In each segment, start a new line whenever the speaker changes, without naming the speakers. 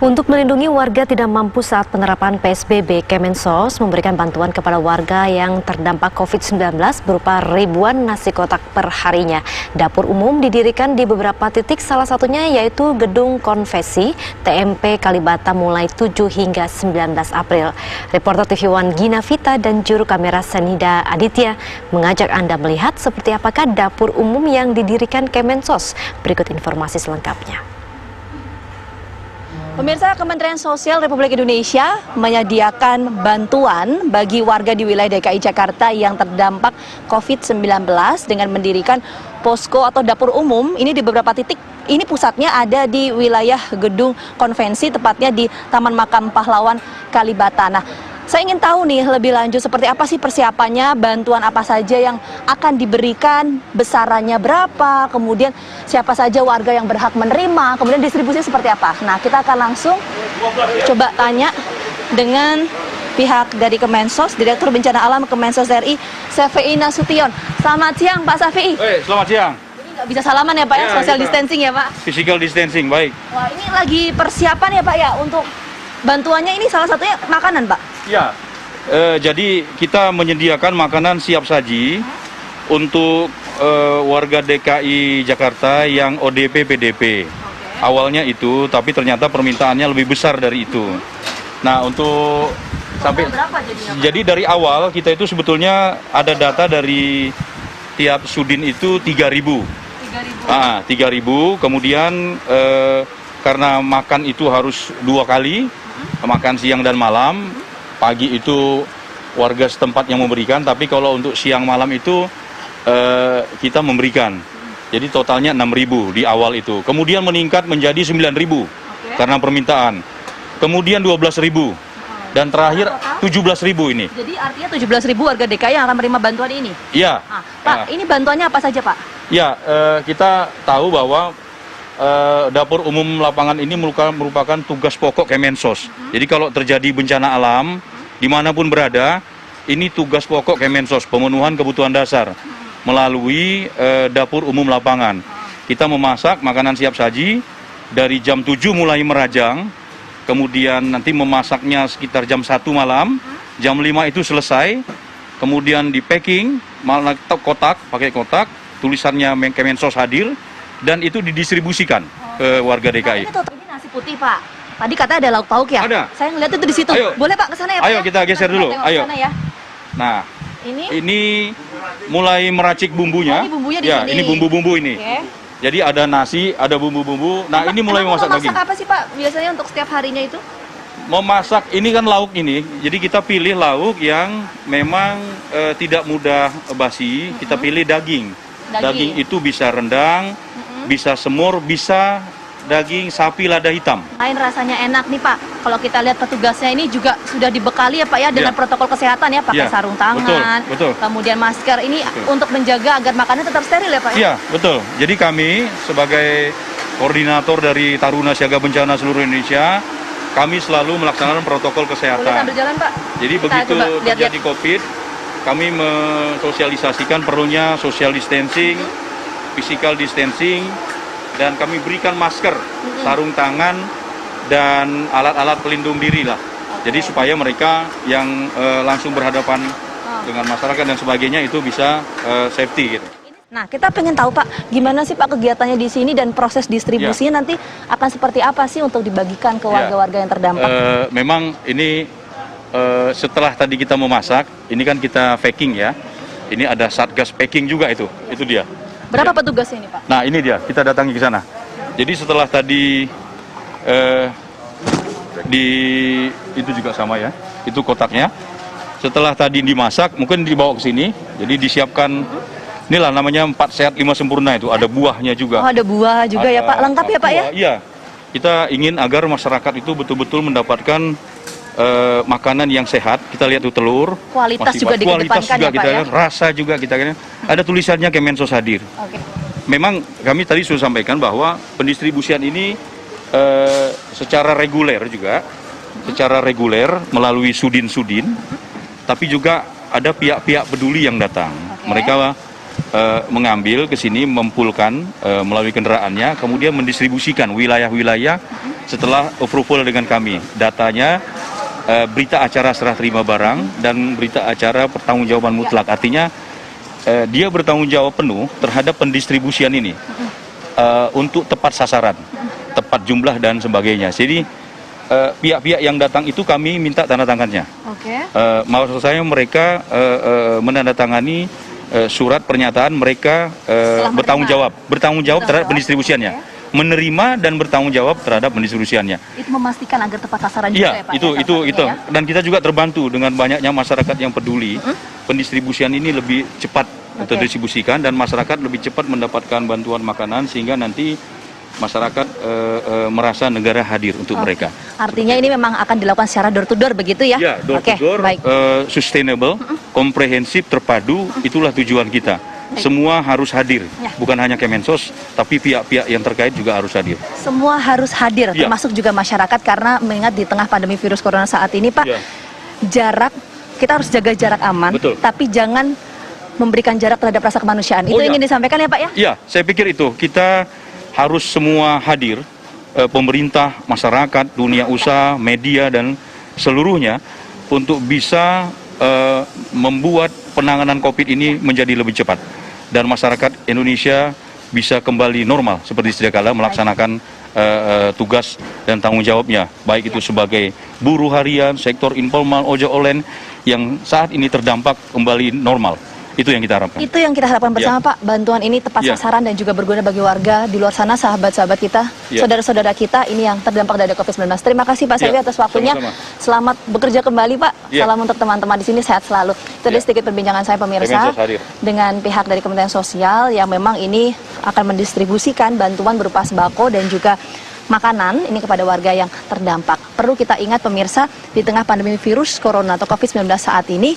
Untuk melindungi warga tidak mampu saat penerapan PSBB, Kemensos memberikan bantuan kepada warga yang terdampak COVID-19 berupa ribuan nasi kotak per harinya. Dapur umum didirikan di beberapa titik, salah satunya yaitu Gedung Konvesi TMP Kalibata mulai 7 hingga 19 April. Reporter TV One Gina Vita dan juru kamera Senida Aditya mengajak Anda melihat seperti apakah dapur umum yang didirikan Kemensos. Berikut informasi selengkapnya.
Pemirsa, Kementerian Sosial Republik Indonesia menyediakan bantuan bagi warga di wilayah DKI Jakarta yang terdampak COVID-19 dengan mendirikan posko atau dapur umum ini di beberapa titik. Ini pusatnya ada di wilayah Gedung Konvensi, tepatnya di Taman Makam Pahlawan Kalibata. Nah, saya ingin tahu nih lebih lanjut seperti apa sih persiapannya, bantuan apa saja yang akan diberikan, besarannya berapa, kemudian siapa saja warga yang berhak menerima, kemudian distribusinya seperti apa. Nah, kita akan langsung coba tanya dengan pihak dari Kemensos, Direktur Bencana Alam Kemensos RI, Safei Nasution. Selamat siang, Pak Safei.
Selamat siang.
Ini nggak bisa salaman ya, Pak, ya? Social distancing ya, Pak?
Physical distancing, baik.
Wah, ini lagi persiapan ya, Pak, ya, untuk bantuannya ini salah satunya makanan, Pak?
Ya, jadi kita menyediakan makanan siap saji untuk warga DKI Jakarta yang ODP PDP. Awalnya itu, tapi ternyata permintaannya lebih besar dari itu. Nah, untuk sampai
berapa jadinya, Pak?
jadi dari awal kita itu sebetulnya ada data dari tiap sudin itu 3.000. 3.000. Kemudian karena makan itu harus 2 kali, makan siang dan malam. Pagi itu warga setempat yang memberikan, tapi kalau untuk siang malam itu kita memberikan. Jadi totalnya 6.000 di awal itu. Kemudian meningkat menjadi 9.000 karena permintaan. Kemudian 12.000 dan terakhir 17.000 ini.
Jadi artinya 17.000 warga DKI yang akan menerima bantuan ini?
Iya.
Pak, ini bantuannya apa saja, Pak?
Ya, kita tahu bahwa dapur umum lapangan ini merupakan tugas pokok Kemensos. Jadi kalau terjadi bencana alam, dimanapun berada, ini tugas pokok Kemensos, pemenuhan kebutuhan dasar melalui dapur umum lapangan. Kita memasak makanan siap saji dari jam 7 mulai merajang, kemudian nanti memasaknya sekitar jam 1 malam, jam 5 itu selesai, kemudian di packing, kotak, pakai kotak, tulisannya Kemensos hadir, dan itu didistribusikan ke warga DKI.
Nah, ini nasi putih, Pak. Tadi katanya ada lauk pauk ya?
Ada.
Saya ngeliat itu di situ.
Ayo.
Boleh, Pak, ke sana ya, Pak?
Ayo
ya?
kita geser dulu. Ayo.
Sana, ya.
Nah,
Ini
mulai meracik bumbunya.
ini bumbunya di
ya,
sini.
ini bumbu-bumbu ini.
Oke.
Jadi ada nasi, ada bumbu-bumbu. Nah, ini mulai memasak daging.
Masak apa sih, Pak? Biasanya untuk setiap harinya itu?
Memasak ini kan lauk ini. Jadi kita pilih lauk yang memang tidak mudah basi. Kita pilih daging. Daging itu bisa rendang, bisa semur, bisa daging sapi lada hitam.
Lain rasanya enak nih, Pak. Kalau kita lihat petugasnya ini juga sudah dibekali ya, Pak, ya, dengan protokol kesehatan ya, pakai sarung tangan,
betul.
kemudian masker ini untuk menjaga agar makanan tetap steril ya, Pak?
Iya, betul. Jadi kami sebagai koordinator dari Taruna Siaga Bencana seluruh Indonesia, kami selalu melaksanakan protokol kesehatan.
Boleh sambil jalan, Pak?
Jadi
Kita
begitu
coba
terjadi COVID, kami mensosialisasikan perlunya social distancing, physical distancing, dan kami berikan masker, sarung tangan, dan alat-alat pelindung diri lah. Jadi supaya mereka yang langsung berhadapan dengan masyarakat dan sebagainya itu bisa safety gitu.
Nah, kita pengen tahu, Pak, gimana sih, Pak, kegiatannya di sini dan proses distribusinya nanti akan seperti apa sih untuk dibagikan ke warga-warga yang terdampak?
Memang ini setelah tadi kita memasak, ini kan kita packing ya. Ini ada satgas packing juga itu dia.
Berapa petugasnya ini, Pak?
Nah, ini dia, kita datangi ke sana. Jadi setelah tadi itu juga sama ya, itu kotaknya. Setelah tadi dimasak, mungkin dibawa ke sini. Jadi disiapkan, inilah namanya 4 sehat 5 sempurna itu. Ada buahnya juga.
Oh, ada buah juga ya, Pak. Lengkap ya, Pak, ya?
Iya. Kita ingin agar masyarakat itu betul-betul mendapatkan makanan yang sehat. Kita lihat itu telur.
Kualitas juga dikedepankan ya, Pak, ya?
Rasa juga kita ada tulisannya Kemensos hadir.
Oke.
Memang kami tadi sudah sampaikan bahwa pendistribusian ini secara reguler juga, secara reguler melalui sudin-sudin, tapi juga ada pihak-pihak peduli yang datang. Mereka mengambil ke sini, mempulkan melalui kendaraannya, kemudian mendistribusikan wilayah-wilayah setelah approval dengan kami. Datanya berita acara serah terima barang dan berita acara pertanggungjawaban mutlak. Artinya dia bertanggung jawab penuh terhadap pendistribusian ini untuk tepat sasaran, tepat jumlah dan sebagainya. Jadi pihak-pihak yang datang itu kami minta tanda tangannya. Maksud saya mereka menandatangani surat pernyataan mereka bertanggung jawab terhadap pendistribusiannya, menerima dan bertanggung jawab terhadap pendistribusiannya.
Itu memastikan agar tepat sasaran juga ya Pak?
Itu. Dan kita juga terbantu dengan banyaknya masyarakat yang peduli. Pendistribusian ini lebih cepat terdistribusikan dan masyarakat lebih cepat mendapatkan bantuan makanan sehingga nanti masyarakat merasa negara hadir untuk mereka.
Artinya ini memang akan dilakukan secara door to door begitu ya?
Ya, door to door,
baik.
Sustainable, komprehensif, terpadu, itulah tujuan kita. Semua harus hadir, bukan hanya Kemensos, tapi pihak-pihak yang terkait juga harus hadir.
Semua harus hadir, termasuk juga masyarakat, karena mengingat di tengah pandemi virus corona saat ini Pak, jarak, kita harus jaga jarak aman, tapi jangan memberikan jarak terhadap rasa kemanusiaan. Itu ingin disampaikan ya Pak ya?
Iya, saya pikir itu. Kita harus semua hadir, pemerintah, masyarakat, dunia usaha, media, dan seluruhnya untuk bisa membuat penanganan COVID ini menjadi lebih cepat. Dan masyarakat Indonesia bisa kembali normal seperti sedia kala melaksanakan tugas dan tanggung jawabnya. Baik itu sebagai buruh harian, sektor informal, ojek online yang saat ini terdampak kembali normal. Itu yang kita harapkan.
Itu yang kita harapkan bersama Pak. Bantuan ini tepat sasaran dan juga berguna bagi warga di luar sana, sahabat-sahabat kita, saudara-saudara kita ini yang terdampak dari COVID-19. Terima kasih Pak Selvi atas waktunya. Selamat bekerja kembali Pak. Salam untuk teman-teman di sini, sehat selalu. Itu sedikit perbincangan saya pemirsa dengan pihak dari Kementerian Sosial yang memang ini akan mendistribusikan bantuan berupa sembako dan juga makanan ini kepada warga yang terdampak. Perlu kita ingat pemirsa, di tengah pandemi virus corona atau COVID-19 saat ini,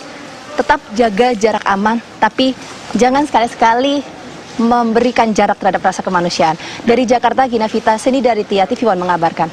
tetap jaga jarak aman, tapi jangan sekali-sekali memberikan jarak terhadap rasa kemanusiaan. Dari Jakarta, Gina Vita, Seni dari TV One mengabarkan.